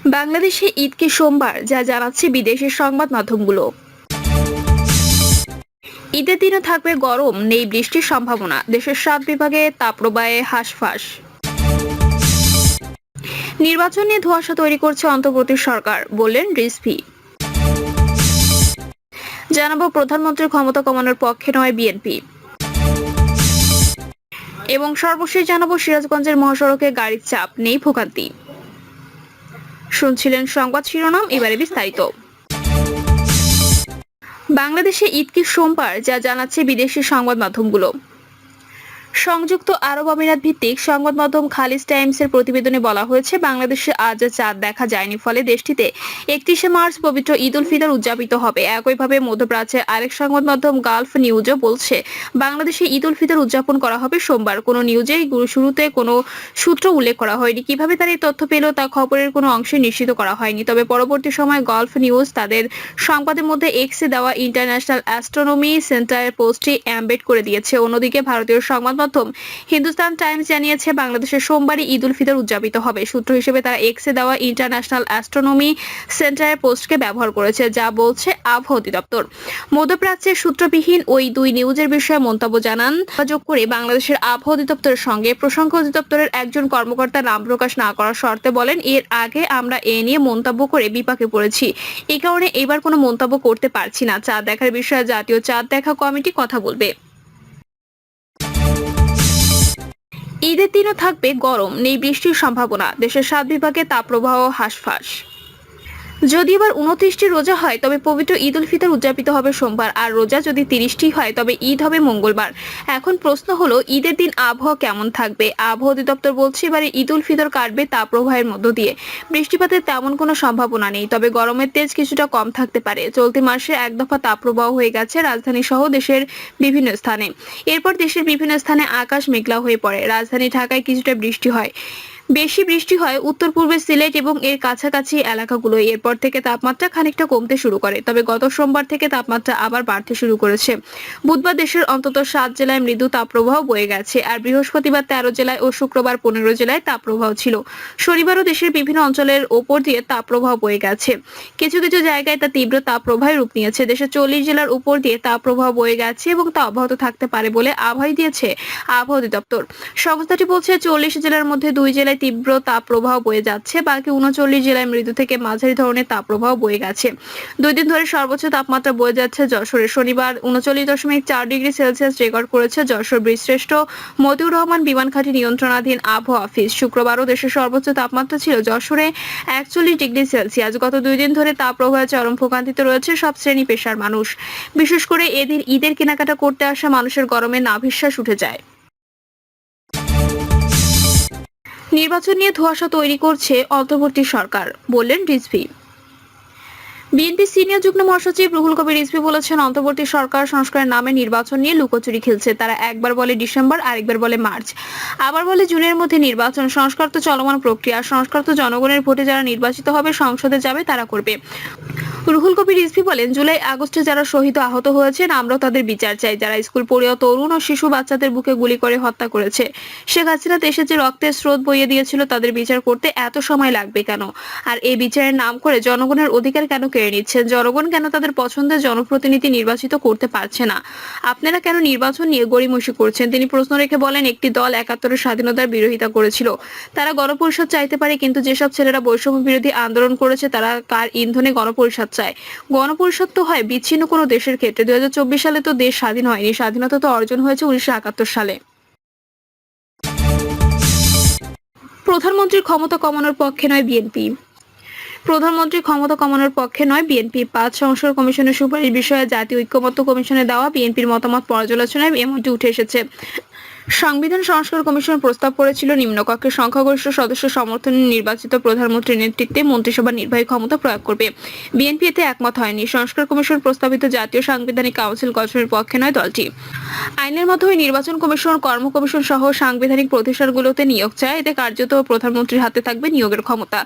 বাংলাদেশে ঈদকে সোমবার, যা জানাচ্ছে বিদেশের সংবাদ মাধ্যমগুলো। ঈদের দিনও থাকবে গরম, নেই বৃষ্টির সম্ভাবনা, দেশের 7 বিভাগে তাপপ্রবাহে হাঁসফাঁস। নির্বাচন নিয়ে ধোঁয়াশা তৈরি করছে অন্তর্বর্তী সরকার, বললেন রিজভী। জানাবো প্রধানমন্ত্রীর ক্ষমতা কমানোর পক্ষে নয় বিএনপি। এবং সর্বশেষ জানাবো সিরাজগঞ্জের মহাসড়কে গাড়ির চাপ, নেই ভোগান্তি। শুনছিলেন সংবাদ শিরোনাম, এবারে বিস্তারিত। বাংলাদেশে ঈদকে সোমবার, যা জানাচ্ছে বিদেশি সংবাদ মাধ্যমগুলো। সংযুক্ত আরব আমিরাত ভিত্তিক সংবাদ মাধ্যম খালিজ টাইমসের প্রতিবেদনে বলা হয়েছে, বাংলাদেশে আজ চাঁদ দেখা যায়নি, ফলে দেশটিতে 31শে মার্চ পবিত্র ঈদ উল ফিতর উদযাপিত হবে। একইভাবে মধ্যপ্রাচ্যের আরেক সংবাদ মাধ্যম গালফ নিউজও বলছে, বাংলাদেশে ঈদ উল ফিতর উদযাপন করা হবে সোমবার। কোনো নিউজেই শুরুতে কোনো সূত্র উল্লেখ করা হয়নি। কিভাবে তারা এই তথ্য পেল তা খবরের কোনো অংশে নিশ্চিত করা হয়নি। তবে পরবর্তী সময় গালফ নিউজ তাদের সংবাদের মধ্যে এক্সে দেওয়া ইন্টারন্যাশনাল অ্যাস্ট্রোনমি সেন্টারের পোস্টটি এমবেড করে দিয়েছে। অন্যদিকে ভারতীয় সংবাদ মাধ্যম হিন্দুস্তান টাইমস জানিয়েছে, বাংলাদেশের সোমবারই ঈদ উল ফিতর উদযাপিত হবে। সূত্র হিসেবে তারা এক্সে দেওয়া ইন্টারন্যাশনাল অ্যাস্ট্রোনমি সেন্টারের পোস্টকে ব্যবহার করেছে, যা বলছে আবহাওয়া অধিদপ্তর। মধ্যপ্রাচ্যের সূত্রবিহীন ওই দুই নিউজের বিষয়ে মন্তব্য জানান যোগ করে বাংলাদেশের আবহাওয়া অধিদপ্তরের সঙ্গে প্রসঙ্গ অধিদপ্তরের একজন কর্মকর্তা নাম প্রকাশ না করার শর্তে বলেন, এর আগে আমরা এ নিয়ে মন্তব্য করে বিপাকে পড়েছি। এই কারণে এবার কোনো মন্তব্য করতে পারছি না। চাঁদ দেখার বিষয়ে জাতীয় চাঁদ দেখা কমিটি কথা বলবে। ঈদের দিনও থাকবে গরম, নেই বৃষ্টির সম্ভাবনা, দেশের 7 বিভাগে তাপপ্রবাহ হাঁসফাঁস। যদি এবার 29টি রোজা হয়, তবে পবিত্র ঈদ উল ফিতর উদযাপিত হবে সোমবার, আর রোজা যদি 30টি হয়, তবে ঈদ হবে মঙ্গলবার। এখন প্রশ্ন হলো, ঈদের দিন আবহাওয়া কেমন থাকবে? আবহাওয়া অধিদপ্তর বলছে, এবারে ঈদ উল ফিতর কাটবে তাপপ্রবাহের মধ্য দিয়ে। বৃষ্টিপাতের তেমন কোনো সম্ভাবনা নেই, তবে গরমের তেজ কিছুটা কম থাকতে পারে। চলতি মাসে এক দফা তাপপ্রবাহ হয়ে গেছে রাজধানী সহ দেশের বিভিন্ন স্থানে। এরপর দেশের বিভিন্ন স্থানে আকাশ মেঘলা হয়ে পড়ে। রাজধানী ঢাকায় কিছুটা বৃষ্টি হয়। বেশি বৃষ্টি হয় উত্তর পূর্বে সিলেট এবং এর কাছাকাছি এলাকাগুলো। এরপর থেকে তাপমাত্রা খানিকটা কমতে শুরু করে, তবে গত সোমবার থেকে তাপমাত্রা আবার বাড়তে শুরু করেছে। বুধবার দেশের অন্তত 7 জেলায় মৃদু তাপপ্রবাহ বয়ে গেছে, আর বৃহস্পতিবার 13 জেলায় ও শুক্রবার 15 জেলায় তাপপ্রবাহ ছিল। শনিবারও দেশের বিভিন্ন অঞ্চলের ওপর দিয়ে তাপপ্রবাহ বয়ে গেছে। কিছু কিছু জায়গায় তা তীব্র তাপপ্রবাহের রূপ নিয়েছে। দেশের 40 জেলার উপর দিয়ে তাপপ্রবাহ বয়ে গেছে এবং তা অব্যাহত থাকতে পারে বলে আবহাওয়া দিয়েছে আবহাওয়া অধিদপ্তর। সংস্থাটি বলছে, 40 জেলার মধ্যে 2 জেলায় তীব্র তাপপ্রবাহ বয়ে যাচ্ছে, বাকি 39 জেলায় মৃদু থেকে মাঝারি ধরনের তাপপ্রবাহ বয়ে গেছে। 2 দিন ধরে সর্বোচ্চ তাপমাত্রা বয়ে যাচ্ছে যশোরে। শনিবার 39.4 ডিগ্রি সেলসিয়াস রেকর্ড করেছে যশোর বীরশ্রেষ্ঠ মতিউর রহমান বিমান ঘাঁটি নিয়ন্ত্রণাধীন আবহাওয়া অফিস। শুক্রবারও দেশের সর্বোচ্চ তাপমাত্রা ছিল যশোরে 41 ডিগ্রি সেলসিয়াস। গত 2 দিন ধরে তাপপ্রবাহে চরম ভোগান্তিতে রয়েছে সব শ্রেণী পেশার মানুষ। বিশেষ করে এদিন ঈদের কেনাকাটা করতে আসা মানুষের গরমে নাভিশ্বাস উঠে যায়। নির্বাচন নিয়ে ধোঁয়াশা তৈরি করছে অন্তর্বর্তী সরকার, বললেন রিজভী। বিএনপি সিনিয়র যুগ্ম মহাসচিব রুহুল কবির রিজভী বলেছেন, অন্তর্বর্তী সরকার সংস্কারের নামে নির্বাচন নিয়ে লুকোচুরি খেলছে। তারা একবার বলে ডিসেম্বর, আরেকবার বলে মার্চ, আবার বলে জুনের মধ্যে নির্বাচন। সংস্কার তো চলমান প্রক্রিয়া। সংস্কার তো জনগণের ভোটে যারা নির্বাচিত হবে, সংসদে যাবে, তারা করবে। রুহুল কবির রিজভী বলেন, জুলাই আগস্টে যারা শহীদ আহত হয়েছেন, আমরাও তাদের বিচার চাই। যারা স্কুল পড়ুয়া তরুণ ও শিশু বাচ্চাদের বুকে গুলি করে হত্যা করেছে, শেখ হাসিনা দেশে যে রক্তের স্রোত বইয়ে দিয়েছিল, তাদের বিচার করতে এত সময় লাগবে কেন? আর এই বিচারের নাম করে জনগণের অধিকার কেন কেড়ে নিচ্ছেন? জনগণ কেন তাদের পছন্দের জনপ্রতিনিধি নির্বাচিত করতে পারছে না? আপনারা কেন নির্বাচন নিয়ে গড়িমসি করছেন? তিনি প্রশ্ন রেখে বলেন, একটি দল 71-এর স্বাধীনতার বিরোধিতা করেছিল, তারা গণপরিষদ চাইতে পারে, কিন্তু যেসব ছেলেরা বৈষম্য বিরোধী আন্দোলন করেছে, তারা কার ইন্ধনে গণপরিষদ চায়? গণপরিষদ তো হয় বিচ্ছিন্ন কোনো দেশের ক্ষেত্রে। 2024 সালে তো দেশ স্বাধীন হয়নি, স্বাধীনতা তো অর্জন হয়েছে 1971 সালে। প্রধানমন্ত্রীর ক্ষমতা কমানোর পক্ষে নয় বিএনপি। প্রধানমন্ত্রীর ক্ষমতা কমানোর পক্ষে নয় বিএনপি। 5 সংস্কার কমিশনের সুপারিশ বিষয়ে জাতীয় ঐক্যমত্য কমিশনে দেওয়া বিএনপির মতামত পর্যালোচনায় এমনটি উঠে এসেছে। সংবিধান সংস্কার কমিশন প্রস্তাব করেছিল, নিম্নকক্ষের সংখ্যাগরিষ্ঠ সদস্য সমর্থনে নির্বাচিত প্রধানমন্ত্রীর নেতৃত্বে মন্ত্রিসভার নির্বাহী ক্ষমতা প্রয়োগ করবে। বিএনপি এতে একমত হয়নি। সংস্কার কমিশন প্রস্তাবিত জাতীয় সাংবিধানিক কাউন্সিল গঠনের পক্ষে নয় দলটি। আইনের মাধ্যমে নির্বাচন কমিশন, কর্ম কমিশন সহ সাংবিধানিক প্রতিষ্ঠানগুলোতে নিয়োগ চায়। এতে কার্যত প্রধানমন্ত্রীর হাতে থাকবে নিয়োগের ক্ষমতা।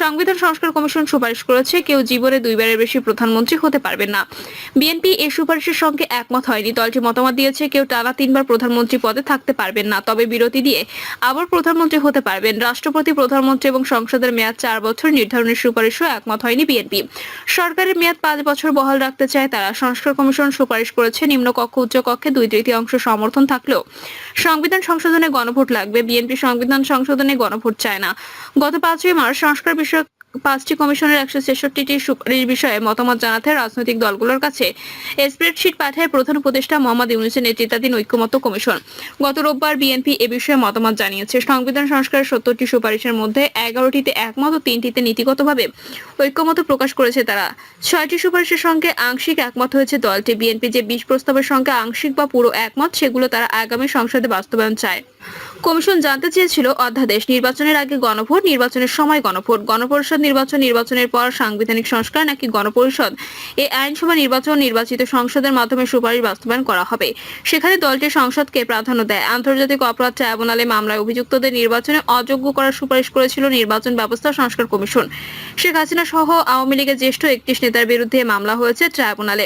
সংবিধান সংস্কার কমিশন সুপারিশ করেছে, কেউ জীবনে 2 বারের বেশি প্রধানমন্ত্রী হতে পারবেন না। বিএনপি এই সুপারিশের সঙ্গে একমত হয়নি। দলটি মতামত দিয়েছে, কেউ টানা 3 বার প্রধানমন্ত্রী পদে থাকতে থাকতে পারবেন না, তবে বিরতি দিয়ে আবার প্রধানমন্ত্রী হতে পারবেন। রাষ্ট্রপতি, প্রধানমন্ত্রী এবং সংসদের মেয়াদ 4 বছর নির্ধারণের সুপারিশও একমত হয়নি বিএনপি। সরকারের মেয়াদ 5 বছর বহাল রাখতে চায় তারা। সংস্কার কমিশন সুপারিশ করেছে নিম্নকক্ষ উচ্চ কক্ষে 2/3 সমর্থন থাকলেও সংবিধান সংশোধনে গণভোট লাগবে। বিএনপি সংবিধান সংশোধনে গণভোট চায় না। গত 5ই মার্চ সংস্কার বিষয়ক 5টি কমিশনের 166টি সুপারিশ বিষয়ে মতামত জানাতে রাজনৈতিক দলগুলোর কাছে স্প্রেডশিট পাঠায় প্রধান উপদেষ্টা মোহাম্মদ ইউনূসের নেতৃত্বাধীন ঐকমত্য কমিশন। গত রোববার বিএনপি এ বিষয়ে মতামত জানিয়েছে। সংবিধান সংস্কারের 70টি সুপারিশের মধ্যে 11টিতে একমত ও 3টিতে নীতিগতভাবে ঐকমত্য প্রকাশ করেছে তারা। 6টি সুপারিশের সঙ্গে আংশিক একমত হয়েছে দলটি। বিএনপি যে 20 প্রস্তাবের সঙ্গে আংশিক বা পুরো একমত, সেগুলো তারা আগামী সংসদে বাস্তবায়ন চায়। কমিশন জানতে চেয়েছিল অধ্যাদেশ, নির্বাচনের আগে গণভোট, নির্বাচনের সময় গণভোট, গণপরিষদ নির্বাচন, নির্বাচনের পর সাংবিধানিক সংস্কার নাকি গণপরিষদ এই আইনসভা নির্বাচন, নির্বাচিত সংসদের মাধ্যমে সুপারিশ বাস্তবায়ন করা হবে। সেখানে দলটি সংসদকে প্রাধান্য দেয়। আন্তর্জাতিক অপরাধ ট্রাইব্যুনালে মামলায় অভিযুক্তদের নির্বাচনে অযোগ্য করার সুপারিশ করেছিল নির্বাচন ব্যবস্থা সংস্কার কমিশন। শেখ হাসিনা সহ আওয়ামী লীগের জ্যেষ্ঠ 31 নেতার বিরুদ্ধে মামলা হয়েছে ট্রাইব্যুনালে।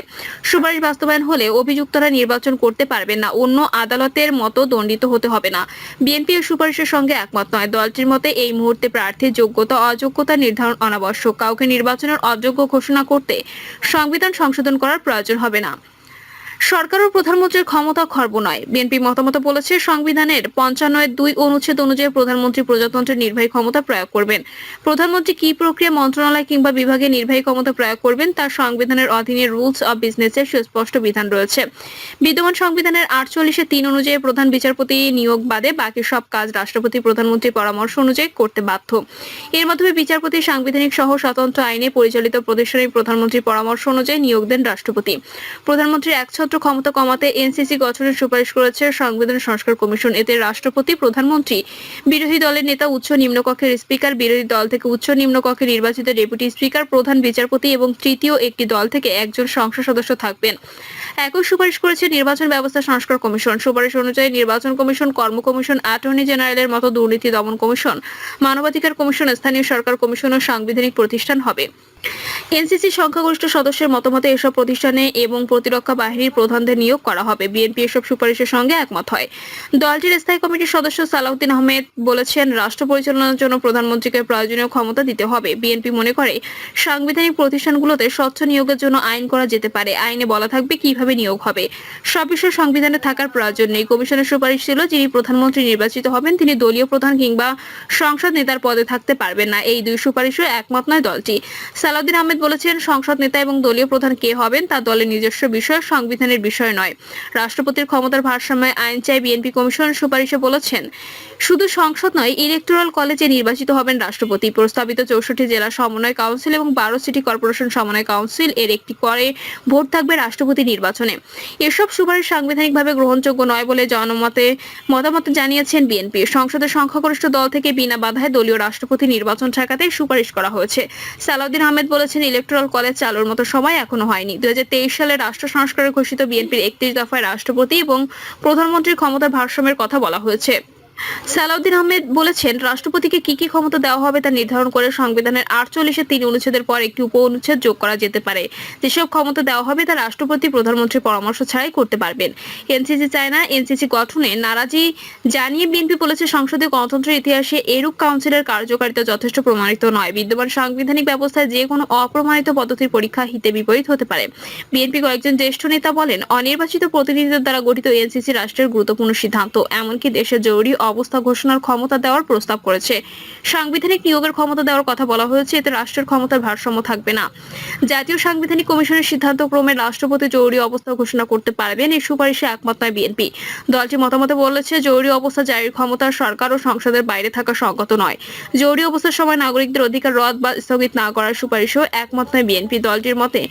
সুপারিশ বাস্তবায়ন হলে অভিযুক্তরা নির্বাচন করতে পারবেন না, অন্য আদালতের মতো দণ্ডিত হতে হবে না। বিএনপি এর সুপারিশের সঙ্গে একমত নয়। দলটির মতে এই মুহূর্তে প্রার্থীর যোগ্যতা অযোগ্যতা নির্ধারণ অনাবশ্যক। কাউকে নির্বাচনের অযোগ্য ঘোষণা করতে সংবিধান সংশোধন করার প্রয়োজন হবে না। সরকার ও প্রধানমন্ত্রীর ক্ষমতা খর্ব নয়। বিএনপি মতামত বলেছে, সংবিধানের 55(2) অনুচ্ছেদ অনুযায়ী প্রধানমন্ত্রী প্রজাতন্ত্রের নির্বাহী ক্ষমতা প্রয়োগ করবেন। প্রধানমন্ত্রী কি প্রক্রিয়া, মন্ত্রণালয় কিংবা বিভাগে নির্বাহী ক্ষমতা প্রয়োগ করবেন তার সংবিধানের অধীনে রুলস অব বিজনেসের সুস্পষ্ট বিধান রয়েছে। বিদ্যমান সংবিধানের 48(3) অনুযায়ী প্রধান বিচারপতি নিয়োগ বাদে বাকি সব কাজ রাষ্ট্রপতি প্রধানমন্ত্রীর পরামর্শ অনুযায়ী করতে বাধ্য। এর মাধ্যমে বিচারপতি সাংবিধানিক সহ স্বতন্ত্র আইনে পরিচালিত প্রতিষ্ঠানে প্রধানমন্ত্রীর পরামর্শ অনুযায়ী নিয়োগ দেন রাষ্ট্রপতি। প্রধানমন্ত্রীর একছত্র ক্ষমতা কমাতে এনসিসি গঠনের সুপারিশ করেছে সংবিধান সংস্কার কমিশন। এতে রাষ্ট্রপতি, প্রধানমন্ত্রী, বিরোধী দলের নেতা, উচ্চ নিম্নকক্ষের স্পিকার, বিরোধী দল থেকে উচ্চ নিম্নকক্ষে নির্বাচিত ডেপুটি স্পিকার, প্রধান বিচারপতি এবং তৃতীয় একটি দল থেকে একজন সংসদ সদস্য থাকবেন। একই সুপারিশ করেছে নির্বাচন ব্যবস্থা সংস্কার কমিশন। সুপারিশ অনুযায়ী নির্বাচন কমিশন, কর্ম কমিশন, অ্যাটর্নি জেনারেলের মতো দুর্নীতি দমন কমিশন, মানবাধিকার কমিশন, স্থানীয় সরকার কমিশন ও সাংবিধানিক প্রতিষ্ঠান হবে। এনসিসি সংখ্যাগরিষ্ঠ সদস্যের মতামতে এসব প্রতিষ্ঠানে এবং প্রতিরক্ষা বাহিনীর প্রধানদের নিয়োগ করা হবে। বিএনপি এসব সুপারিশের সঙ্গে একমত হয়। দলটির স্থায়ী কমিটির সদস্য সালাউদ্দিন আহমেদ বলেছেন, রাষ্ট্র পরিচালনার জন্য প্রধানমন্ত্রীকে প্রয়োজনীয় ক্ষমতা দিতে হবে। বিএনপি মনে করে সাংবিধানিক প্রতিষ্ঠানগুলোতে স্বচ্ছ নিয়োগের জন্য আইন করা যেতে পারে। আইনে বলা থাকবে কিভাবে নিয়োগ হবে। সব বিষয় সংবিধানে থাকার প্রয়োজন নেই। কমিশনের সুপারিশ ছিল, যিনি প্রধানমন্ত্রী নির্বাচিত হবেন তিনি দলীয় প্রধান কিংবা সংসদ নেতার পদে থাকতে পারবেন না। এই দুই সুপারিশও একমত নয় দলটি। সালাউদ্দিন আহমেদ বলেছেন, সংসদ নেতা এবং দলীয় প্রধান কে হবেন তা দলের নিজস্ব বিষয়, সংবিধানের বিষয় নয়। রাষ্ট্রপতির ক্ষমতার ভারসাম্যে আইন চাই বিএনপি। কমিশন সুপারিশে বলেছেন, শুধু সংসদ নয়, ইলেকটোরাল কলেজে নির্বাচিত হবেন রাষ্ট্রপতি। প্রস্তাবিত 64 জেলা সমন্বয় কাউন্সিল এবং 12 সিটি কর্পোরেশন সমন্বয় কাউন্সিল এর একটি করে ভোট থাকবে রাষ্ট্রপতি নির্বাচনে। এসব সুপারিশ সাংবিধানিকভাবে গ্রহণযোগ্য নয় বলে মতামত জানিয়েছেন বিএনপি। সংসদের সংখ্যাগরিষ্ঠ দল থেকে বিনা বাধায় দলীয় রাষ্ট্রপতি নির্বাচন ঠেকাতে সুপারিশ করা হয়েছে। সালাউদ্দিন আহমেদ বলেছেন, ইলেকটোরাল কলেজ চালুর মতো সময় এখনো হয়নি। 2023 সালে রাষ্ট্র সংস্কারে ঘোষিত বিএনপির 31 দফায় রাষ্ট্রপতি এবং প্রধানমন্ত্রীর ক্ষমতার ভারসাম্যের কথা বলা হয়েছে। সালাউদ্দিন আহমেদ বলেছেন, রাষ্ট্রপতিকে কি কি ক্ষমতা দেওয়া হবে তা নির্ধারণ করে সংবিধানের 48(3) অনুচ্ছেদের পর একটি উপ অনুচ্ছেদ যোগ করা যেতে পারে। যেসব ক্ষমতা দেওয়া হবে তা রাষ্ট্রপতি প্রধানমন্ত্রীর পরামর্শ ছাড়াই করতে পারবেন। এনসিসি চায় না। এনসিসি গঠনে নারাজি জানিয়ে বিএনপি বলেছে, সংসদে গণতন্ত্রের ইতিহাসে এরূপ কাউন্সিলের কার্যকারিতা যথেষ্ট প্রমাণিত নয়। বিদ্যমান সাংবিধানিক ব্যবস্থায় যে কোনো অপ্রমাণিত পদ্ধতির পরীক্ষা হিতে বিপরীত হতে পারে। বিএনপি কয়েকজন জ্যেষ্ঠ নেতা বলেন, অনির্বাচিত প্রতিনিধিদের দ্বারা গঠিত এনসিসি রাষ্ট্রের গুরুত্বপূর্ণ সিদ্ধান্ত, এমনকি দেশের জরুরি অবস্থা ঘোষণার ক্ষমতা দেওয়ার প্রস্তাব করেছে। সাংবিধানিক নিয়োগের ক্ষমতা দেওয়ার কথা বলা হয়েছে। এতে রাষ্ট্রের ক্ষমতার ভারসাম্য থাকবে না। জাতীয় সাংবিধানিক কমিশনের সিদ্ধান্ত ক্রমে রাষ্ট্রপতি জরুরি অবস্থা ঘোষণা করতে পারবেন। এই সুপারিশে একমত নয় বিএনপি। দলটি মতামতে বলেছে, জরুরি অবস্থা জারির ক্ষমতা সরকার ও সংসদের বাইরে থাকা সঙ্গত নয়। জরুরি অবস্থার সময় নাগরিকদের অধিকার রদ বা স্থগিত না করার সুপারিশেও একমত নয় বিএনপি। দলটির মতে,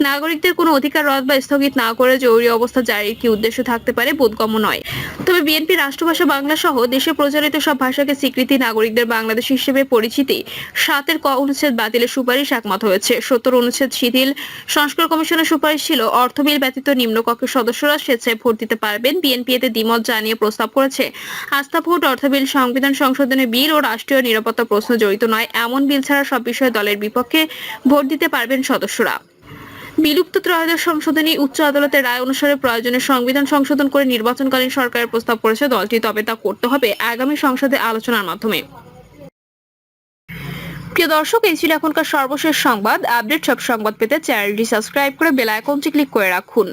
নাগরিকদের কোনো অধিকার রদ বা স্থগিত না করে জরুরি অবস্থা জারির কি উদ্দেশ্য থাকতে পারে ববোধগম্য নয়। তবে বিএনপি রাষ্ট্রভাষা বাংলা সহ দেশে প্রচলিত সব ভাষাকে স্বীকৃতি, নাগরিকদের বাংলাদেশী হিসেবে পরিচিতি, 7 ক অনুচ্ছেদ বাতিলের সুপারিশ একমত হয়েছে। 70 অনুচ্ছেদ শিথিল। সংস্কার কমিশনের সুপারিশ ছিল, অর্থ বিল ব্যতীত নিম্নকক্ষের সদস্যরা স্বেচ্ছায় ভোট দিতে পারবেন। বিএনপি এতে দ্বিমত জানিয়ে প্রস্তাব করেছে, আস্থা ভোট, অর্থ বিল, সংবিধান সংশোধনের বিল ও রাষ্ট্রীয় নিরাপত্তা প্রশ্ন জড়িত নয় এমন বিল ছাড়া সব বিষয়ে দলের বিপক্ষে ভোট দিতে পারবেন সদস্যরা। বিলুপ্ত ত্রয়োদশ সংশোধনী উচ্চ আদালতের রায় অনুসারে প্রয়োজনে সংবিধান সংশোধন করে নির্বাচনকালীন সরকারের প্রস্তাব করেছে দলটি, তবে তা করতে হবে আগামী সংসদে আলোচনার মাধ্যমে। প্রিয় দর্শক, এই ছিল এখনকার সর্বশেষ সংবাদ। আপডেট সব সংবাদ পেতে চ্যানেলটি সাবস্ক্রাইব করে বেল আইকনটি ক্লিক করে রাখুন।